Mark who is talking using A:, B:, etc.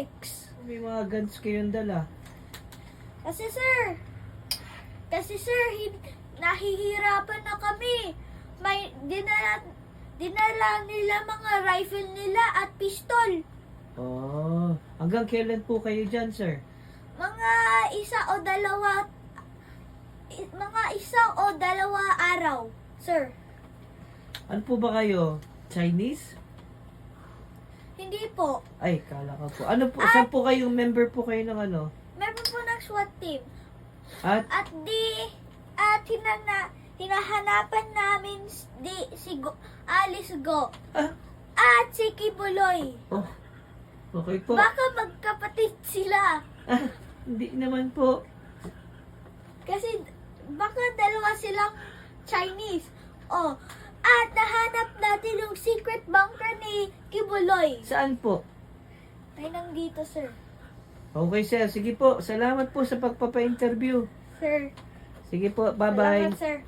A: X.
B: May mga guns kayong dala.
A: Kasi sir, nahihirapan na kami. May dinala nila mga rifle nila at pistol.
B: Oh, hanggang kailan po kayo dyan, sir?
A: Mga isa o dalawa araw, sir.
B: Ano po ba kayo? Chinese?
A: Hindi po.
B: Ay, kala ko po. Ano po? Saan po kayong member po kayo ng ano?
A: Meron po ng SWAT team.
B: At?
A: Hinahanapan namin Alice Go.
B: Ah,
A: At si Kibuloy.
B: oh, okay po.
A: Baka magkapatid sila.
B: Ah, hindi naman po.
A: Kasi baka dalawa silang Chinese. Oh, at nahanap natin yung secret bunker ni Kibuloy.
B: Saan po?
A: Ay, nandito, sir.
B: Okay, sir. Sige po. Salamat po sa pagpapa-interview.
A: Sir.
B: Sige po. Bye-bye.
A: Salamat, sir.